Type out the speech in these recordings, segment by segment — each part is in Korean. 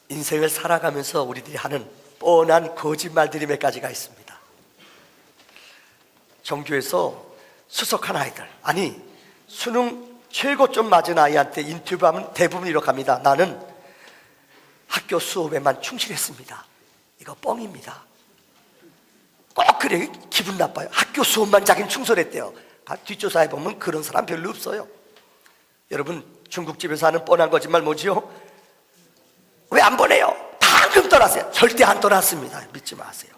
인생을 살아가면서 우리들이 하는 뻔한 거짓말들이 몇 가지가 있습니다. 정규에서 수석한 아이들, 아니 수능 최고점 맞은 아이한테 인터뷰하면 대부분 이렇게 합니다. 나는 학교 수업에만 충실했습니다. 이거 뻥입니다. 꼭 그래, 기분 나빠요. 학교 수업만 자기는 충실했대요. 뒷조사해 보면 그런 사람 별로 없어요. 여러분, 중국집에서 하는 뻔한 거짓말 뭐지요? 왜 안 보내요? 방금 떠났어요. 절대 안 떠났습니다. 믿지 마세요.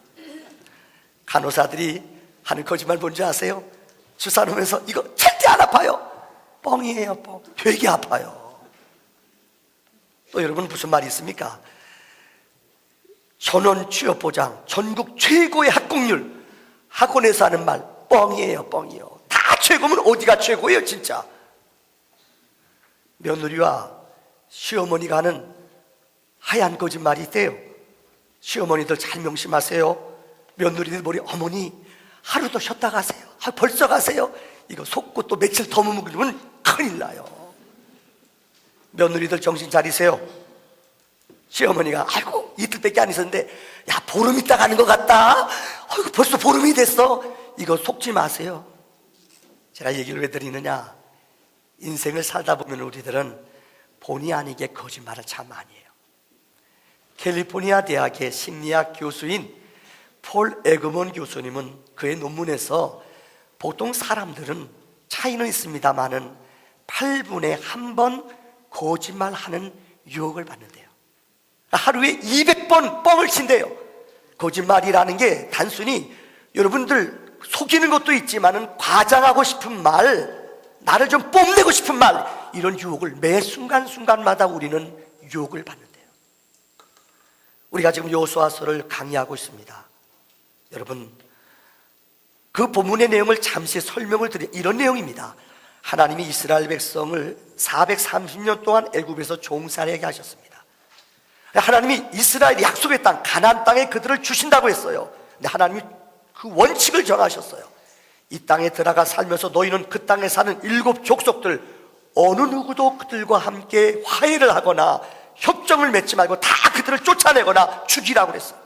간호사들이 하는 거짓말 뭔지 아세요? 주사 놓으면서 이거 절대 안 아파요. 뻥이에요, 뻥. 되게 아파요. 또 여러분 무슨 말이 있습니까? 전원 취업 보장, 전국 최고의 합격률. 학원에서 하는 말 뻥이에요, 뻥이요. 다 최고면 어디가 최고예요, 진짜. 며느리와 시어머니가 하는 하얀 거짓말이 있대요. 시어머니들 잘 명심하세요. 며느리들 머리, 어머니 하루 더 쉬었다 가세요. 벌써 가세요. 이거 속고 또 며칠 더 머무르면 큰일 나요. 며느리들 정신 차리세요. 시어머니가 아이고 이틀밖에 안 있었는데 야 보름 있다 가는 것 같다. 아이고 벌써 보름이 됐어. 이거 속지 마세요. 제가 얘기를 왜 드리느냐, 인생을 살다 보면 우리들은 본의 아니게 거짓말을 참 많이 해요. 캘리포니아 대학의 심리학 교수인 폴 에그먼 교수님은 그의 논문에서 보통 사람들은 차이는 있습니다만은 8분에 한 번 거짓말하는 유혹을 받는데요. 하루에 200번 뻥을 친대요. 거짓말이라는 게 단순히 여러분들 속이는 것도 있지만은 과장하고 싶은 말, 나를 좀 뽐내고 싶은 말, 이런 유혹을 매 순간순간마다 우리는 유혹을 받는데요. 우리가 지금 여호수아서를 강의하고 있습니다. 여러분, 그 본문의 내용을 잠시 설명을 드려 이런 내용입니다. 하나님이 이스라엘 백성을 430년 동안 애굽에서 종살이하게 하셨습니다. 하나님이 이스라엘 약속의 땅 가나안 땅에 그들을 주신다고 했어요. 근데 하나님이 그 원칙을 정하셨어요. 이 땅에 들어가 살면서 너희는 그 땅에 사는 7 족속들 어느 누구도 그들과 함께 화해를 하거나 협정을 맺지 말고 다 그들을 쫓아내거나 죽이라고 그랬어요.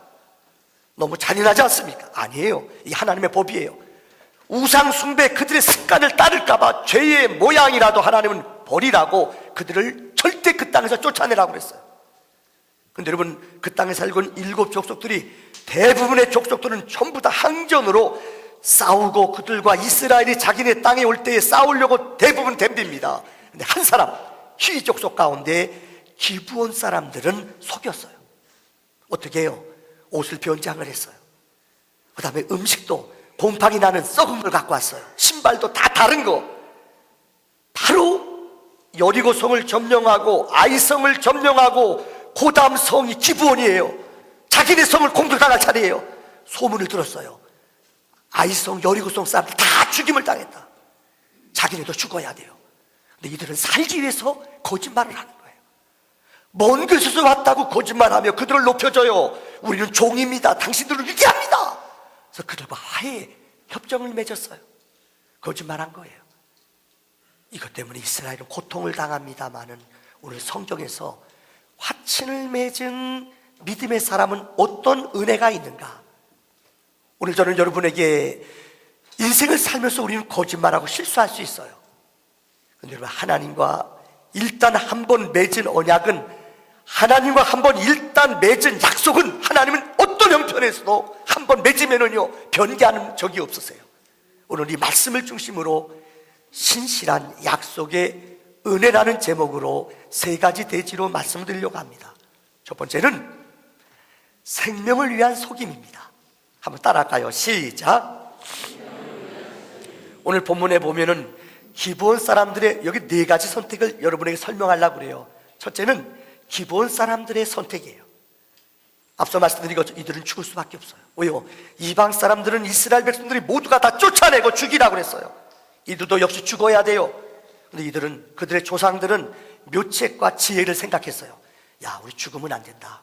너무 잔인하지 않습니까? 아니에요. 이 하나님의 법이에요. 우상 숭배 그들의 습관을 따를까봐 죄의 모양이라도 하나님은 버리라고 그들을 절대 그 땅에서 쫓아내라고 그랬어요. 근데 여러분, 그 땅에 살고 있는 7 족속들이 대부분의 족속들은 전부 다 항전으로 싸우고 그들과 이스라엘이 자기네 땅에 올 때에 싸우려고 대부분 덤빕니다. 근데 한 사람, 희위 족속 가운데 기브온 사람들은 속였어요. 어떻게 해요? 옷을 변장을 했어요. 그 다음에 음식도 곰팡이 나는 썩은 걸 갖고 왔어요. 신발도 다 다른 거. 바로 여리고성을 점령하고 아이성을 점령하고 그 다음 성이 기브온이에요. 자기네 성을 공격당할 차례예요. 소문을 들었어요. 아이성, 여리고성 사람들 다 죽임을 당했다. 자기네도 죽어야 돼요. 근데 이들은 살기 위해서 거짓말을 하는 거예요. 먼 곳에서 왔다고 거짓말하며 그들을 높여줘요. 우리는 종입니다. 당신들을 위대합니다. 그래서 그들과 화해 협정을 맺었어요. 거짓말한 거예요. 이것 때문에 이스라엘은 고통을 당합니다마는 오늘 성경에서 화친을 맺은 믿음의 사람은 어떤 은혜가 있는가? 오늘 저는 여러분에게 인생을 살면서 우리는 거짓말하고 실수할 수 있어요. 근데 여러분, 하나님과 일단 한 번 맺은 언약은, 하나님과 한 번 일단 맺은 약속은 하나님은 어떤 형편에서도 한 번 맺으면은요 변개하는 적이 없으세요. 오늘 이 말씀을 중심으로 신실한 약속의 은혜라는 제목으로 3가지 대지로 말씀드리려고 합니다. 첫 번째는 생명을 위한 속임입니다. 한번 따라할까요? 시작. 오늘 본문에 보면은 기브온 사람들의 여기 4가지 선택을 여러분에게 설명하려고 그래요. 첫째는 기브온 사람들의 선택이에요. 앞서 말씀드린 것처럼 이들은 죽을 수밖에 없어요. 왜요? 이방 사람들은 이스라엘 백성들이 모두가 다 쫓아내고 죽이라고 그랬어요. 이들도 역시 죽어야 돼요. 근데 이들은, 그들의 조상들은 묘책과 지혜를 생각했어요. 야, 우리 죽으면 안 된다.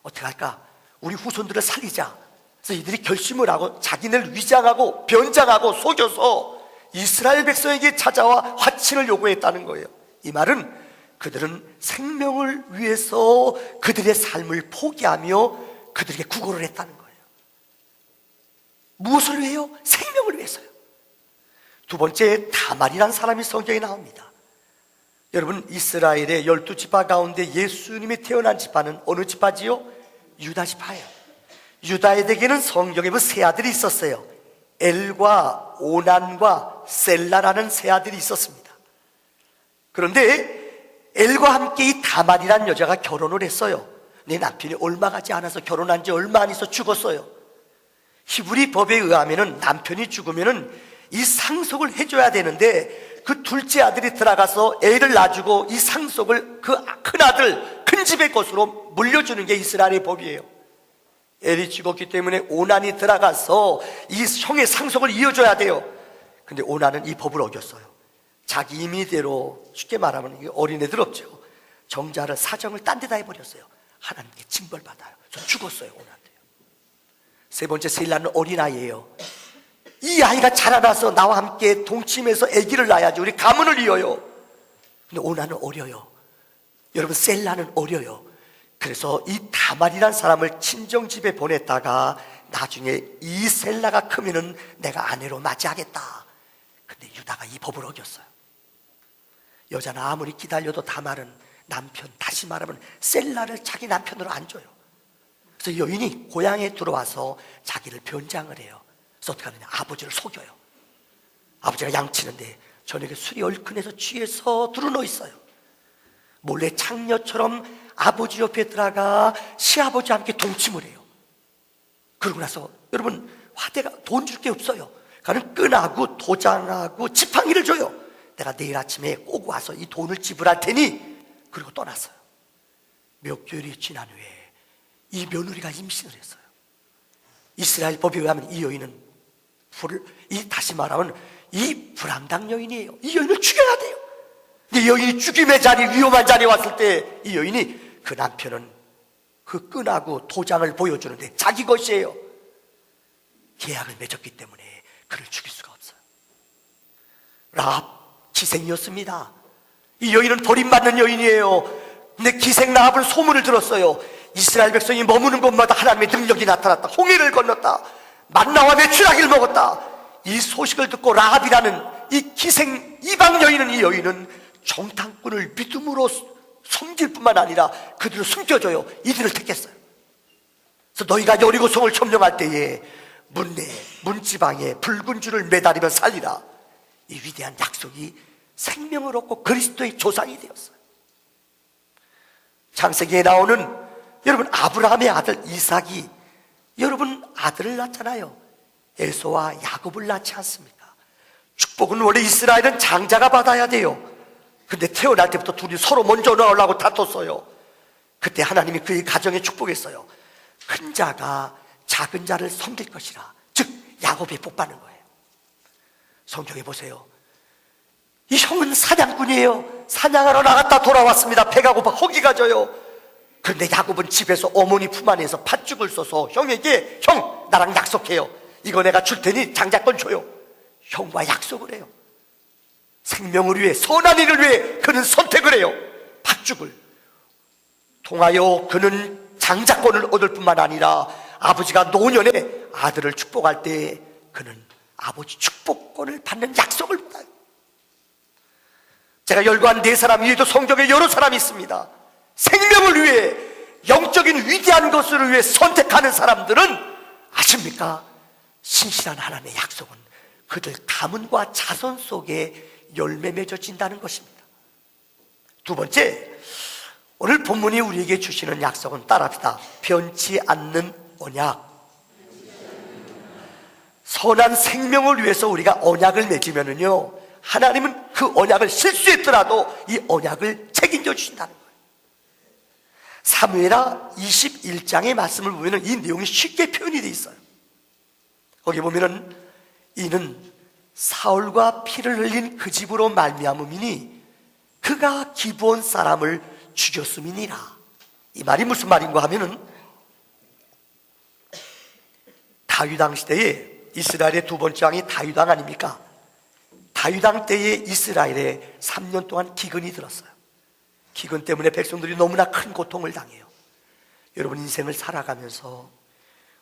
어떻게 할까? 우리 후손들을 살리자. 그래서 이들이 결심을 하고 자기네를 위장하고 변장하고 속여서 이스라엘 백성에게 찾아와 화친을 요구했다는 거예요. 이 말은 그들은 생명을 위해서 그들의 삶을 포기하며 그들에게 구걸을 했다는 거예요. 무엇을 위해요? 생명을 위해서요. 두 번째, 다말이라는 사람이 성경에 나옵니다. 여러분, 이스라엘의 12지파 가운데 예수님이 태어난 지파는 어느 지파지요? 유다 지파예요. 유다에게는 성경에 보면 세 아들이 있었어요. 엘과 오난과 셀라라는 세 아들이 있었습니다. 그런데 엘과 함께 이 다말이라는 여자가 결혼을 했어요. 내 남편이 얼마 가지 않아서 결혼한 지 얼마 안 있어 죽었어요. 히브리 법에 의하면 남편이 죽으면 이 상속을 해줘야 되는데 그 둘째 아들이 들어가서 애를 낳아주고 이 상속을 그 큰 아들, 큰 집의 것으로 물려주는 게 이스라엘의 법이에요. 엘이 죽었기 때문에 오난이 들어가서 이 형의 상속을 이어줘야 돼요. 근데 오난은 이 법을 어겼어요. 자기 임의대로, 쉽게 말하면 이게 어린애들 없죠, 정자를 사정을 딴 데다 해버렸어요. 하나님께 징벌받아요. 저 죽었어요, 오난도요. 세 번째, 셀라는 어린아이예요. 이 아이가 자라나서 나와 함께 동침해서 아기를 낳아야지 우리 가문을 이어요. 근데 오난은 어려요. 여러분, 셀라는 어려요. 그래서 이 다말이라는 사람을 친정집에 보냈다가 나중에 이 셀라가 크면은 내가 아내로 맞이하겠다. 근데 유다가 이 법을 어겼어요. 여자는 아무리 기다려도 다말은 남편, 다시 말하면 셀라를 자기 남편으로 안 줘요. 그래서 여인이 고향에 들어와서 자기를 변장을 해요. 그래서 어떻게 하느냐, 아버지를 속여요. 아버지가 양치는데 저녁에 술이 얼큰해서 취해서 들어누워 있어요. 몰래 창녀처럼 아버지 옆에 들어가 시아버지와 함께 동침을 해요. 그러고 나서 여러분, 화대가 돈 줄 게 없어요. 그러니까 끈하고 도장하고 지팡이를 줘요. 내가 내일 아침에 꼭 와서 이 돈을 지불할 테니. 그리고 떠났어요. 몇 개월이 지난 후에 이 며느리가 임신을 했어요. 이스라엘 법에 의하면 이 여인은 다시 말하면 이 불암당 여인이에요. 이 여인을 죽여야 돼요. 근데 여인이 죽임의 자리, 위험한 자리에 왔을 때 이 여인이, 그 남편은 그 끈하고 도장을 보여주는데 자기 것이에요. 계약을 맺었기 때문에 그를 죽일 수가 없어요. 라합 기생이었습니다. 이 여인은 버림받는 여인이에요. 근데 기생 라합을 소문을 들었어요. 이스라엘 백성이 머무는 곳마다 하나님의 능력이 나타났다, 홍해를 건넜다, 만나와 메추라기를 먹었다. 이 소식을 듣고 라합이라는 이 기생 이방 여인은, 이 여인은 정탐꾼을 믿음으로 섬길 뿐만 아니라 그들을 숨겨줘요. 이들을 택했어요. 그래서 너희가 여리고성을 점령할 때에 문지방에 붉은 줄을 매달리며 살리라. 이 위대한 약속이 생명을 얻고 그리스도의 조상이 되었어요. 창세기에 나오는, 여러분, 아브라함의 아들 이삭이 여러분 아들을 낳잖아요. 에서와 야곱을 낳지 않습니까? 축복은 원래 이스라엘은 장자가 받아야 돼요. 근데 태어날 때부터 둘이 서로 먼저 나오려고 다퉜어요. 그때 하나님이 그의 가정에 축복했어요. 큰 자가 작은 자를 섬길 것이라. 즉 야곱이 복받는 거예요. 성경에 보세요. 이 형은 사냥꾼이에요. 사냥하러 나갔다 돌아왔습니다. 배가 고파 허기가 져요. 그런데 야곱은 집에서 어머니 품 안에서 팥죽을 써서 형에게, 형 나랑 약속해요. 이거 내가 줄 테니 장자권 줘요. 형과 약속을 해요. 생명을 위해, 선한 일을 위해 그는 선택을 해요. 팥죽을 통하여 그는 장자권을 얻을 뿐만 아니라 아버지가 노년에 아들을 축복할 때 그는 아버지 축복권을 받는 약속을 받아요. 제가 열거한 네 사람 이외에도 성경에 여러 사람이 있습니다. 생명을 위해, 영적인 위대한 것을 위해 선택하는 사람들은 아십니까? 신실한 하나님의 약속은 그들 가문과 자손 속에 열매 맺어진다는 것입니다. 두 번째, 오늘 본문이 우리에게 주시는 약속은, 따라합시다. 변치 않는 언약. 선한 생명을 위해서 우리가 언약을 맺으면은요, 하나님은 그 언약을 실수했더라도 이 언약을 책임져 주신다는 거예요. 사무엘하 21장의 말씀을 보면 이 내용이 쉽게 표현이 되어 있어요. 거기 보면은 이는 사울과 피를 흘린 그 집으로 말미암음이니 그가 기브온 사람을 죽였음이니라. 이 말이 무슨 말인가 하면은, 다윗 왕 시대에 이스라엘의 두 번째 왕이 다윗 왕 아닙니까? 다윗 왕 때에 이스라엘에 3년 동안 기근이 들었어요. 기근 때문에 백성들이 너무나 큰 고통을 당해요. 여러분, 인생을 살아가면서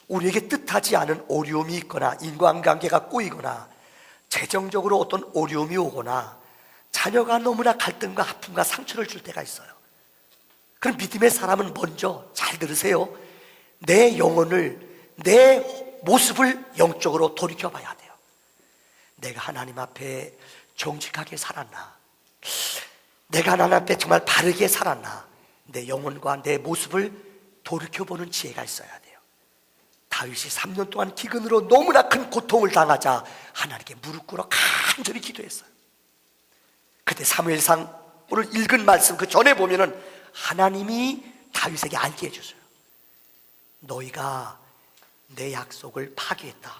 우리에게 뜻하지 않은 어려움이 있거나 인간관계가 꼬이거나 재정적으로 어떤 어려움이 오거나 자녀가 너무나 갈등과 아픔과 상처를 줄 때가 있어요. 그럼 믿음의 사람은 먼저 잘 들으세요. 내 영혼을, 내 모습을 영적으로 돌이켜봐야 돼요. 내가 하나님 앞에 정직하게 살았나? 내가 하나님 앞에 정말 바르게 살았나? 내 영혼과 내 모습을 돌이켜보는 지혜가 있어야 돼요. 다윗이 3년 동안 기근으로 너무나 큰 고통을 당하자 하나님께 무릎 꿇어 간절히 기도했어요. 그때 사무엘상 오늘 읽은 말씀 그 전에 보면은 하나님이 다윗에게 알게 해주세요. 너희가 내 약속을 파기했다.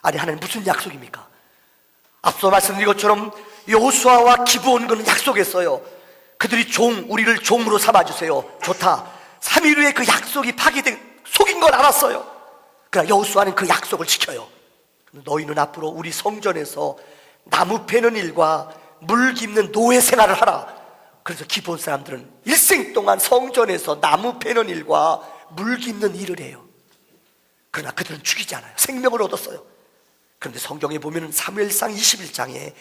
아니, 하나님 무슨 약속입니까? 앞서 말씀드린 것처럼 여호수아와 기브온군은 약속했어요. 그들이 우리를 종으로 삼아주세요. 좋다. 3일 후에 그 약속이 파기된, 속인 걸 알았어요. 그러나 여호수아는 그 약속을 지켜요. 너희는 앞으로 우리 성전에서 나무 패는 일과 물 깁는 노예 생활을 하라. 그래서 기브온 사람들은 일생 동안 성전에서 나무 패는 일과 물 깁는 일을 해요. 그러나 그들은 죽이지 않아요. 생명을 얻었어요. 그런데 성경에 보면 사무엘상 21장에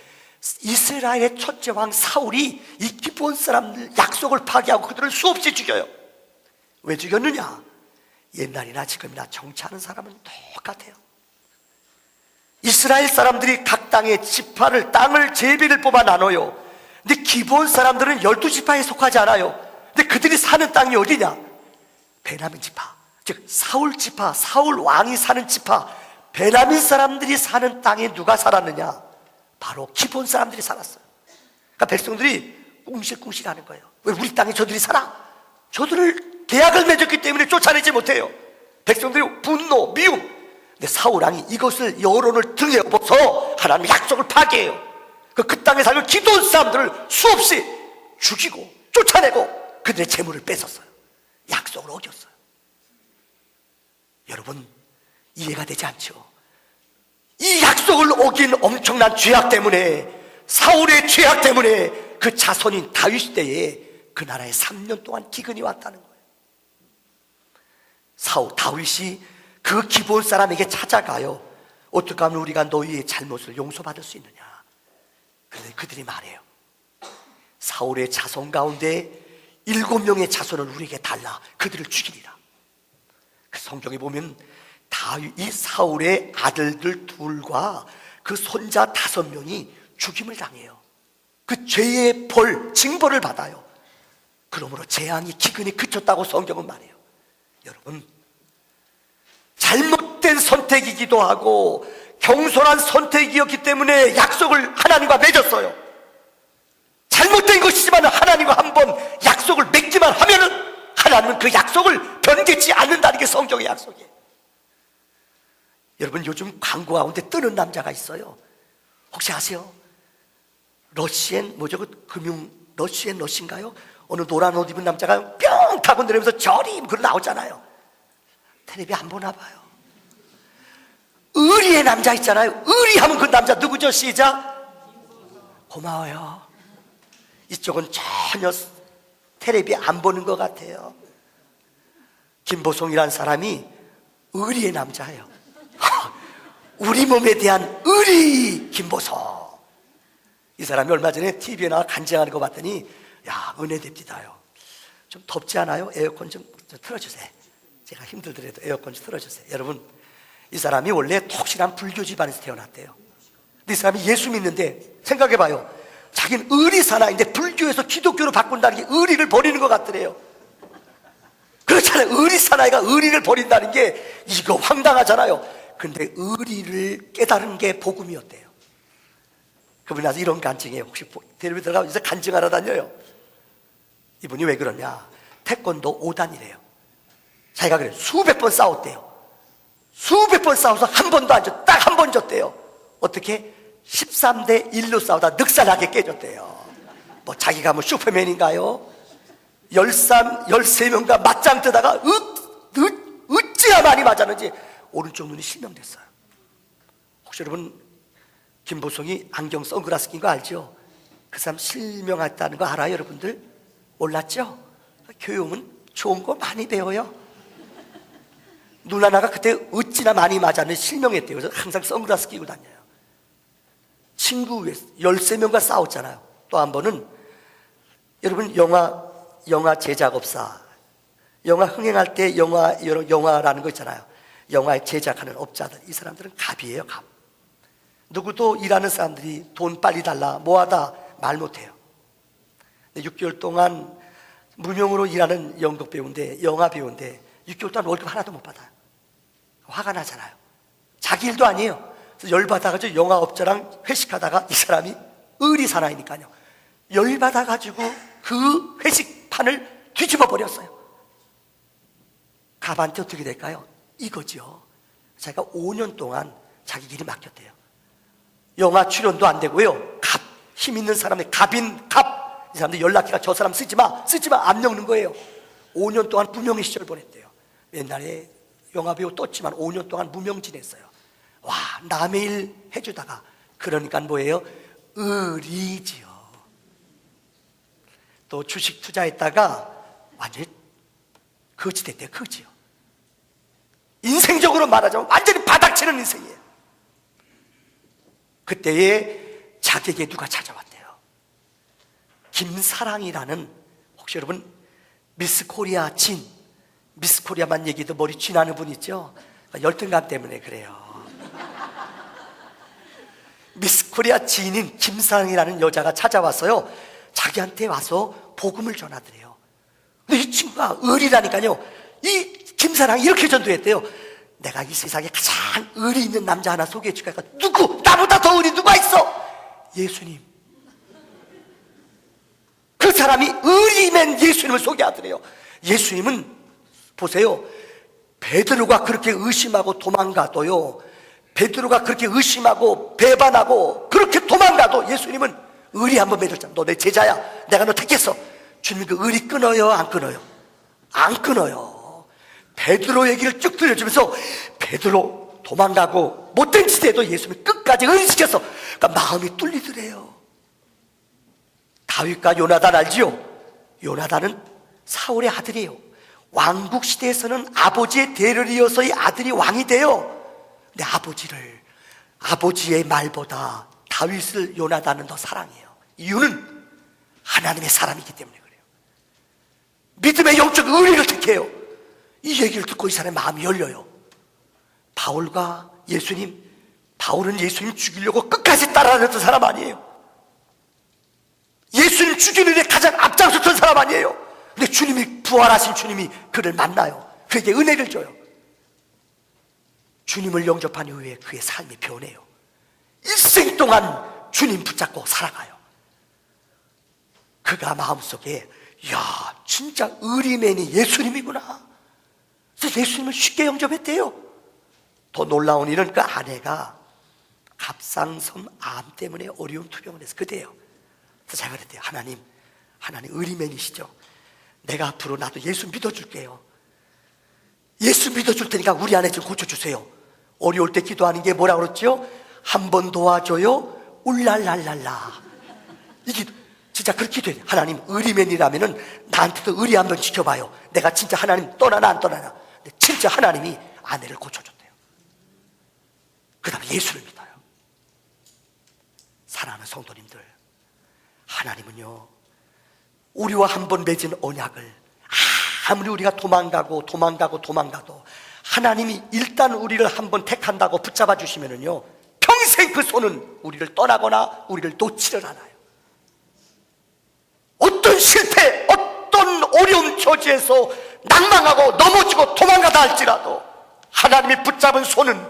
이스라엘의 첫째 왕 사울이 이 기브온 사람들 약속을 파기하고 그들을 수없이 죽여요. 왜 죽였느냐? 옛날이나 지금이나 정치하는 사람은 똑같아요. 이스라엘 사람들이 각 땅의 지파를, 땅을 제비를 뽑아 나눠요. 근데 기브온 사람들은 12지파에 속하지 않아요. 근데 그들이 사는 땅이 어디냐? 베냐민 지파, 즉 사울 지파, 사울 왕이 사는 지파, 베냐민 사람들이 사는 땅에 누가 살았느냐? 바로 기브온 사람들이 살았어요. 그러니까 백성들이 꿍실꿍실하는 거예요. 왜 우리 땅에 저들이 살아? 저들을 계약을 맺었기 때문에 쫓아내지 못해요. 백성들이 분노, 미움. 근데 사울 왕이 이것을 여론을 등에 업어서 하나님의 약속을 파괴해요. 그 땅에 살던 기도원 사람들을 수없이 죽이고 쫓아내고 그들의 재물을 뺏었어요. 약속을 어겼어요. 여러분, 이해가 되지 않죠? 이 약속을 어긴 엄청난 죄악 때문에, 사울의 죄악 때문에 그 자손인 다윗 때에 그 나라에 3년 동안 기근이 왔다는 거예요. 다윗이 그 기브온 사람에게 찾아가요. 어떻게 하면 우리가 너희의 잘못을 용서받을 수 있느냐? 그런데 그들이 말해요. 사울의 자손 가운데 7명의 자손을 우리에게 달라. 그들을 죽이리라. 그 성경에 보면 이 사울의 아들들 둘과 그 손자 5명이 죽임을 당해요. 그 죄의 징벌을 받아요. 그러므로 재앙이, 기근이 그쳤다고 성경은 말해요. 여러분, 잘못된 선택이기도 하고 경솔한 선택이었기 때문에 약속을 하나님과 맺었어요. 잘못된 것이지만 하나님과 한번 약속을 맺기만 하면은 하나님은 그 약속을 변개치 않는다는 게 성경의 약속이에요. 여러분, 요즘 광고 가운데 뜨는 남자가 있어요. 혹시 아세요? 러시앤 러시인가요? 어느 노란 옷 입은 남자가 뿅 타고 내리면서 저리 그러 나오잖아요. 텔레비 안 보나 봐요. 의리의 남자 있잖아요. 의리하면 그 남자 누구죠? 시작. 고마워요. 이쪽은 전혀 텔레비 안 보는 것 같아요. 김보성이라는 사람이 의리의 남자예요. 우리 몸에 대한 의리 김보성. 이 사람이 얼마 전에 TV에 나와 간증하는 거 봤더니, 야, 은혜됩디다요. 좀 덥지 않아요? 에어컨 좀 틀어주세요. 제가 힘들더라도 에어컨 좀 틀어주세요. 여러분, 이 사람이 원래 톡실한 불교 집안에서 태어났대요. 근데 이 사람이 예수 믿는데, 생각해봐요. 자기는 의리사나인데 불교에서 기독교로 바꾼다는 게 의리를 버리는 것 같더래요. 그렇잖아요. 의리사나이가 의리를 버린다는 게 이거 황당하잖아요. 근데 의리를 깨달은 게 복음이었대요. 그분이 아주 이런 간증이에요. 혹시 텔레비전 들어가면 이제 간증하러 다녀요. 이분이 왜 그러냐? 태권도 5단이래요. 자기가 그래요. 수백 번 싸웠대요. 수백 번 싸워서 한 번도 안 졌, 딱 한 번 졌대요. 어떻게? 13대 1로 싸우다 늑살나게 깨졌대요. 뭐 자기가 뭐 슈퍼맨인가요? 13명과 맞짱 뜨다가 어찌나 많이 맞았는지 오른쪽 눈이 실명됐어요. 혹시 여러분 김보성이 안경 선글라스 낀 거 알죠? 그 사람 실명했다는 거 알아요, 여러분들? 몰랐죠? 교회 오면 좋은 거 많이 배워요. 눈 하나가 그때 어찌나 많이 맞았는데 실명했대요. 그래서 항상 선글라스 끼고 다녀요. 친구 13명과 싸웠잖아요. 또 한 번은 여러분 영화 제작업사, 영화 흥행할 때 영화라는 거 있잖아요. 영화에 제작하는 업자들, 이 사람들은 갑이에요. 갑. 누구도 일하는 사람들이 돈 빨리 달라 뭐하다 말 못해요. 6개월 동안 무명으로 일하는 연극 배우인데, 영화 배우인데 6개월 동안 월급 하나도 못 받아요. 화가 나잖아요. 자기 일도 아니에요. 그래서 열받아가지고 영화업자랑 회식하다가 이 사람이 의리 사나이니까요, 열받아가지고 그 회식판을 뒤집어 버렸어요. 갑한테 어떻게 될까요? 이거죠. 자기가 5년 동안 자기 길이 막혔대요. 영화 출연도 안 되고요. 갑, 힘 있는 사람의 갑인 갑, 이 사람들 연락해가 저 사람 쓰지 마 안 넣는 거예요. 5년 동안 무명의 시절 보냈대요. 옛날에 영화배우 떴지만 5년 동안 무명 지냈어요. 와, 남의 일 해주다가, 그러니까 뭐예요? 의리지요. 또 주식 투자했다가 완전히 거지 됐대요. 거지요. 인생적으로 말하자면 완전히 바닥치는 인생이에요. 그때에 자기에게 누가 찾아왔대요. 김사랑이라는, 혹시 여러분 미스 코리아 진, 미스 코리아만 얘기도 머리 쥐나는 분 있죠? 열등감 때문에 그래요. 미스 코리아 지인인 김사랑이라는 여자가 찾아와서요, 자기한테 와서 복음을 전하더래요. 근데 이 친구가 의리라니까요. 이 김사랑이 이렇게 전도했대요. 내가 이 세상에 가장 의리 있는 남자 하나 소개해 줄까? 누구? 나보다 더 의리 누가 있어? 예수님. 그 사람이 의리면 예수님을 소개하더래요. 예수님은 보세요, 베드로가 그렇게 의심하고 도망가도요, 베드로가 그렇게 의심하고 배반하고 그렇게 도망가도 예수님은 의리 한번 맺었잖아. 너 내 제자야, 내가 너 택했어. 주님 그 의리 끊어요? 안 끊어요? 안 끊어요. 베드로 얘기를 쭉 들려주면서 베드로 도망가고 못된 짓에도 예수님이 끝까지 의리시켜서, 그러니까 마음이 뚫리더래요. 다윗과 요나단 알지요? 요나단은 사울의 아들이에요. 왕국 시대에서는 아버지의 대를 이어서 이 아들이 왕이 돼요. 근데 아버지의 말보다 다윗을 요나단은 더 사랑해요. 이유는 하나님의 사람이기 때문에 그래요. 믿음의 영적 의리를 택해요. 이 얘기를 듣고 이 사람의 마음이 열려요. 바울과 예수님, 바울은 예수님 죽이려고 끝까지 따라다녔던 사람 아니에요. 예수님 죽이는 데 가장 앞장섰던 사람 아니에요. 근데 주님이, 부활하신 주님이 그를 만나요. 그에게 은혜를 줘요. 주님을 영접한 이후에 그의 삶이 변해요. 일생 동안 주님 붙잡고 살아가요. 그가 마음속에, 야, 진짜 의리맨이 예수님이구나. 그래서 예수님을 쉽게 영접했대요. 더 놀라운 일은 그 아내가 갑상선 암 때문에 어려운 투병을 해서 그대요. 그래서 제가 그랬대요. 하나님 의리맨이시죠? 내가 앞으로 나도 예수 믿어줄게요. 예수 믿어줄 테니까 우리 아내 좀 고쳐주세요. 어려울 때 기도하는 게 뭐라 그랬죠? 한 번 도와줘요, 울랄랄랄라. 이게 진짜 그렇게 기도해요. 하나님 의리맨이라면은 나한테도 의리 한번 지켜봐요. 내가 진짜 하나님 떠나나 안 떠나나. 근데 진짜 하나님이 아내를 고쳐줬대요. 그 다음에 예수를 믿어요. 사랑하는 성도님들, 하나님은요, 우리와 한 번 맺은 언약을 아무리 우리가 도망가도 하나님이 일단 우리를 한번 택한다고 붙잡아 주시면은요, 평생 그 손은 우리를 떠나거나 우리를 놓지를 않아요. 어떤 실패, 어떤 어려운 처지에서 낭망하고 넘어지고 도망가다 할지라도 하나님이 붙잡은 손은,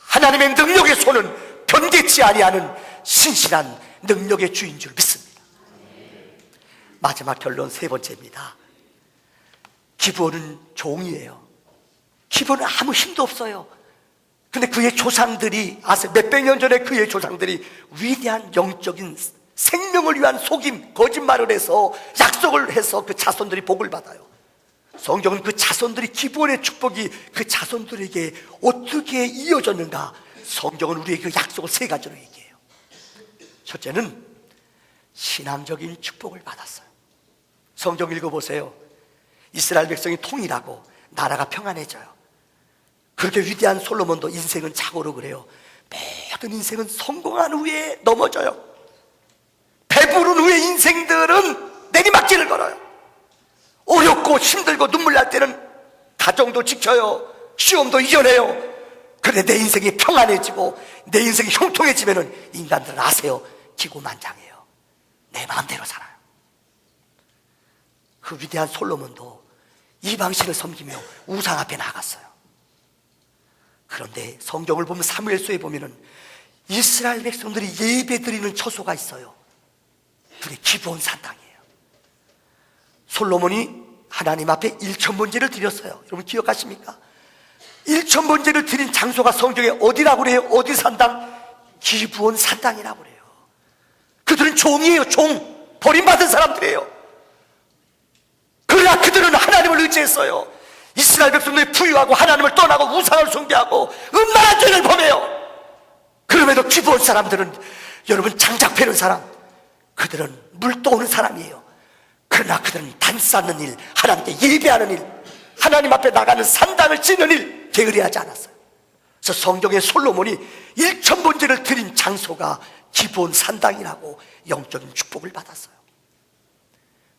하나님의 능력의 손은 변개치 아니하는 신실한 능력의 주인 줄 믿습니다. 마지막 결론 세 번째입니다. 기브온은 종이에요. 기브온은 아무 힘도 없어요. 근데 그의 조상들이, 아세요? 몇백 년 전에 그의 조상들이 위대한 영적인 생명을 위한 속임, 거짓말을 해서 약속을 해서 그 자손들이 복을 받아요. 성경은 그 자손들이, 기브온의 축복이 그 자손들에게 어떻게 이어졌는가, 성경은 우리에게 그 약속을 세 가지로 얘기해요. 첫째는 신앙적인 축복을 받았어요. 성경 읽어보세요. 이스라엘 백성이 통일하고 나라가 평안해져요. 그렇게 위대한 솔로몬도 인생은 착오로 그래요. 모든 인생은 성공한 후에 넘어져요. 배부른 후에 인생들은 내리막길을 걸어요. 어렵고 힘들고 눈물 날 때는 가정도 지켜요. 시험도 이겨내요. 그런데 내 인생이 평안해지고 내 인생이 형통해지면은 인간들은 아세요, 기고만장해요. 내 마음대로 살아요. 그 위대한 솔로몬도 이방신을 섬기며 우상 앞에 나갔어요. 그런데 성경을 보면 사무엘서에 보면은 이스라엘 백성들이 예배 드리는 처소가 있어요. 그게 기브온 산당이에요. 솔로몬이 하나님 앞에 1000번제를 드렸어요. 여러분 기억하십니까? 1000번제를 드린 장소가 성경에 어디라고 그래요? 어디 산당? 기브온 산당이라고 그래요. 그들은 종이에요. 종. 버림받은 사람들이에요. 그러나 그들은 하나님을 의지했어요. 이스라엘 백성들이 부유하고 하나님을 떠나고 우상을 숭배하고 음란한 죄를 범해요. 그럼에도 기브온 사람들은, 여러분 장작 패는 사람, 그들은 물 떠오는 사람이에요. 그러나 그들은 단 쌓는 일, 하나님께 예배하는 일, 하나님 앞에 나가는 산당을 짓는 일 게으리하지 않았어요. 그래서 성경에 솔로몬이 1000번제를 드린 장소가 기브온 산당이라고 영적인 축복을 받았어요.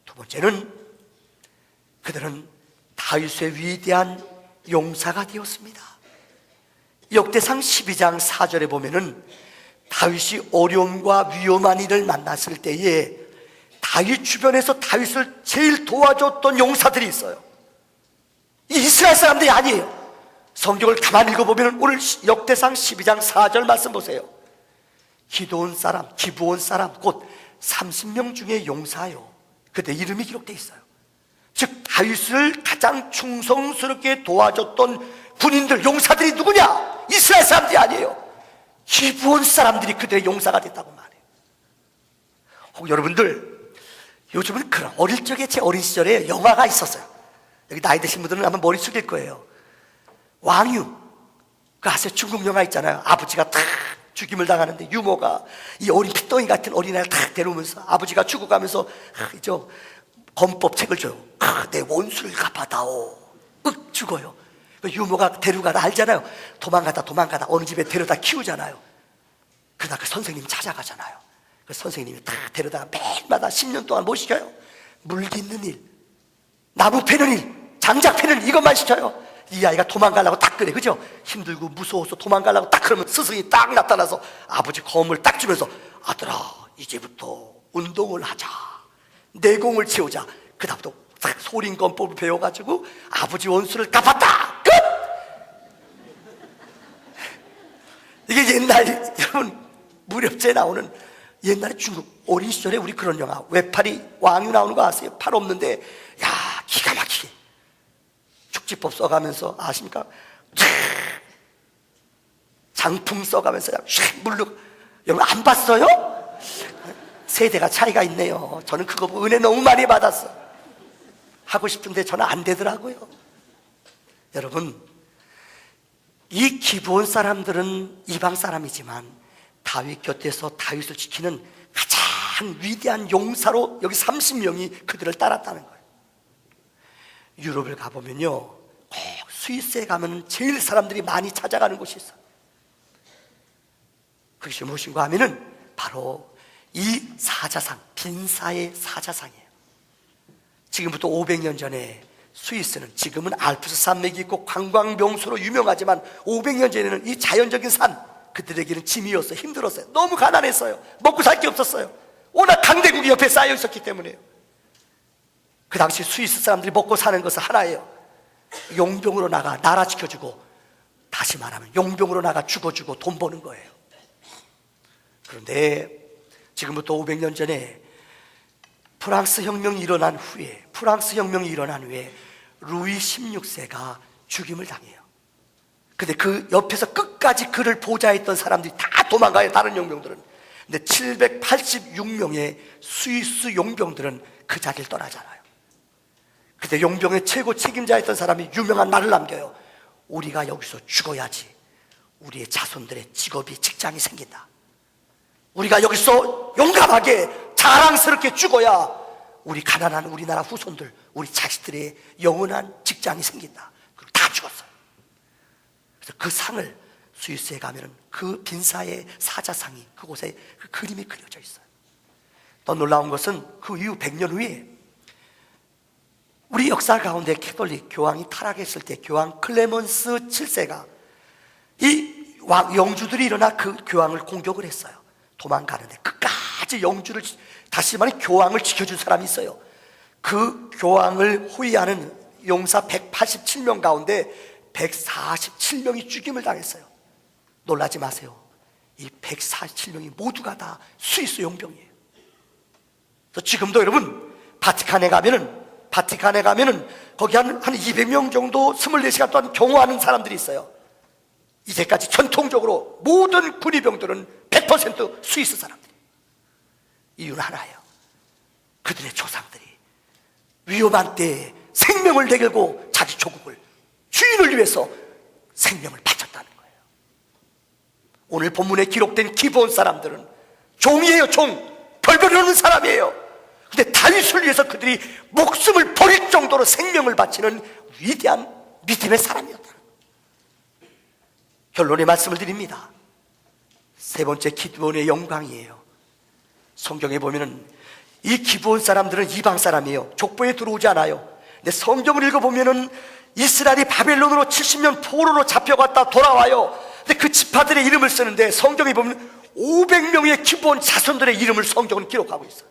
두 번째는 그들은 다윗의 위대한 용사가 되었습니다. 역대상 12장 4절에 보면은 다윗이 어려움과 위험한 일을 만났을 때에 다윗 주변에서 다윗을 제일 도와줬던 용사들이 있어요. 이 이스라엘 사람들이 아니에요. 성경을 가만히 읽어보면 오늘 역대상 12장 4절 말씀 보세요. 기브온 사람 곧 30명 중에 용사요. 그때 이름이 기록되어 있어요. 즉 다윗을 가장 충성스럽게 도와줬던 군인들, 용사들이 누구냐? 이스라엘 사람들이 아니에요. 기브온 사람들이 그들의 용사가 됐다고 말해요. 혹 여러분들 요즘은 그런 어릴 적에, 제 어린 시절에 영화가 있었어요. 여기 나이 드신 분들은 아마 머리 숙일 거예요. 왕유, 그 아세요? 중국 영화 있잖아요. 아버지가 탁 죽임을 당하는데 유모가 이 어린 핏덩이 같은 어린아이를 탁 데려오면서 아버지가 죽어가면서 저 검법책을 줘요. 내 원수를 갚아다오. 죽어요. 유모가 데려가다 알잖아요. 도망가다 어느 집에 데려다 키우잖아요. 그러다 그 선생님 찾아가잖아요. 그 선생님이 다 데려다가 매일마다 10년 동안 뭐 시켜요? 물 깃는 일, 나무 패는 일, 장작 패는 일, 이것만 시켜요. 이 아이가 도망가려고 딱 그래, 그죠? 힘들고 무서워서 도망가려고 딱 그러면 스승이 딱 나타나서 아버지 검을 딱 주면서 아들아 이제부터 운동을 하자, 내공을 채우자. 그 다음부터 딱 소린검법을 배워가지고 아버지 원수를 갚았다. 끝! 이게 옛날, 여러분 무렵지에 나오는 옛날에 중국 어린 시절에 우리 그런 영화 외팔이 왕유 나오는 거 아세요? 팔 없는데 야 기가 막히게 축지법 써가면서 아십니까? 장풍 써가면서 물로, 여러분 안 봤어요? 세대가 차이가 있네요. 저는 그거 보고 은혜 너무 많이 받았어. 하고 싶은데 저는 안 되더라고요. 여러분 이 기브온 사람들은 이방 사람이지만 다윗 곁에서 다윗을 지키는 가장 위대한 용사로 여기 30명이 그들을 따랐다는 거예요. 유럽을 가보면요, 꼭 스위스에 가면 제일 사람들이 많이 찾아가는 곳이 있어요. 그것이 무엇인가 하면은 바로 이 사자상, 빈사의 사자상이에요. 지금부터 500년 전에 스위스는, 지금은 알프스 산맥이 있고 관광 명소로 유명하지만 500년 전에는 이 자연적인 산, 그들에게는 짐이었어요. 힘들었어요. 너무 가난했어요. 먹고 살 게 없었어요. 워낙 강대국이 옆에 쌓여 있었기 때문에요. 그 당시 스위스 사람들이 먹고 사는 것은 하나예요. 용병으로 나가 나라 지켜주고, 다시 말하면 용병으로 나가 죽어주고 돈 버는 거예요. 그런데 지금부터 500년 전에 프랑스 혁명이 일어난 후에 루이 16세가 죽임을 당해요. 근데 그 옆에서 끝까지 그를 보좌했던 사람들이 다 도망가요, 다른 용병들은. 근데 786명의 스위스 용병들은 그 자리를 떠나잖아요. 그때 용병의 최고 책임자였던 사람이 유명한 말을 남겨요. 우리가 여기서 죽어야지 우리의 자손들의 직업이, 직장이 생긴다. 우리가 여기서 용감하게 자랑스럽게 죽어야 우리 가난한 우리나라 후손들, 우리 자식들의 영원한 직장이 생긴다. 그리고 다 죽었어요. 그래서 그 상을 스위스에 가면은 그 빈사의 사자상이 그곳에 그 그림이 그려져 있어요. 더 놀라운 것은 그 이후 100년 후에 우리 역사 가운데 캐톨릭 교황이 타락했을 때 교황 클레먼스 7세가 이 영주들이 일어나 그 교황을 공격을 했어요. 도망가는데 끝까지 영주를, 다시 말해 교황을 지켜준 사람이 있어요. 그 교황을 호위하는 용사 187명 가운데 147명이 죽임을 당했어요. 놀라지 마세요. 이 147명이 모두가 다 스위스 용병이에요. 그래서 지금도 여러분 바티칸에 가면은 거기 한 200명 정도 24시간 동안 경호하는 사람들이 있어요. 이제까지 전통적으로 모든 군의병들은 100% 스위스 사람들. 이유는 하나예요. 그들의 조상들이 위험한 때에 생명을 내걸고 자기 조국을, 주인을 위해서 생명을 바쳤다는 거예요. 오늘 본문에 기록된 기브온 사람들은 종이에요. 별별 없는 사람이에요. 근데 다윗을 위해서 그들이 목숨을 버릴 정도로 생명을 바치는 위대한 믿음의 사람이었다. 결론의 말씀을 드립니다. 세 번째, 기브온의 영광이에요. 성경에 보면은 이 기브온 사람들은 이방 사람이에요. 족보에 들어오지 않아요. 근데 성경을 읽어보면은 이스라엘이 바벨론으로 70년 포로로 잡혀갔다 돌아와요. 근데 그 지파들의 이름을 쓰는데 성경에 보면 500명의 기브온 자손들의 이름을 성경은 기록하고 있어요.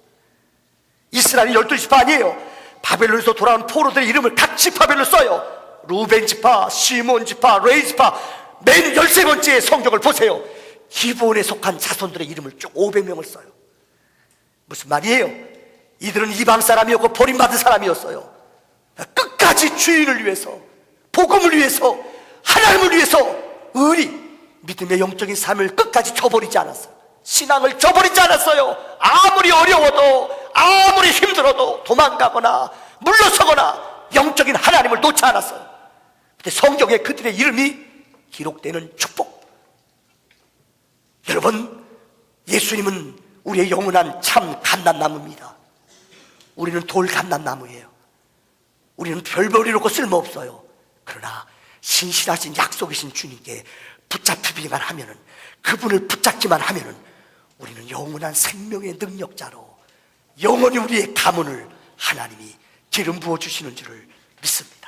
이스라엘이 12지파 아니에요. 바벨론에서 돌아온 포로들의 이름을 각 지파별로 써요. 루벤 지파, 시몬 지파, 레위 지파. 맨 13번째의 성경을 보세요. 기브온에 속한 자손들의 이름을 쭉 500명을 써요. 무슨 말이에요? 이들은 이방 사람이었고 버림받은 사람이었어요. 끝까지 주인을 위해서, 복음을 위해서, 하나님을 위해서 믿음의 영적인 삶을 끝까지 저버리지 않았어요. 신앙을 저버리지 않았어요. 아무리 어려워도, 아무리 힘들어도 도망가거나 물러서거나 영적인 하나님을 놓지 않았어요. 근데 성경에 그들의 이름이 기록되는 축복. 여러분, 예수님은 우리의 영원한 참 감람나무입니다. 우리는 돌 감람나무예요. 우리는 별볼일 없고 쓸모없어요. 그러나 신실하신 약속이신 주님께 붙잡히기만 하면은, 그분을 붙잡기만 하면은 우리는 영원한 생명의 능력자로 영원히 우리의 가문을 하나님이 기름 부어주시는 줄을 믿습니다.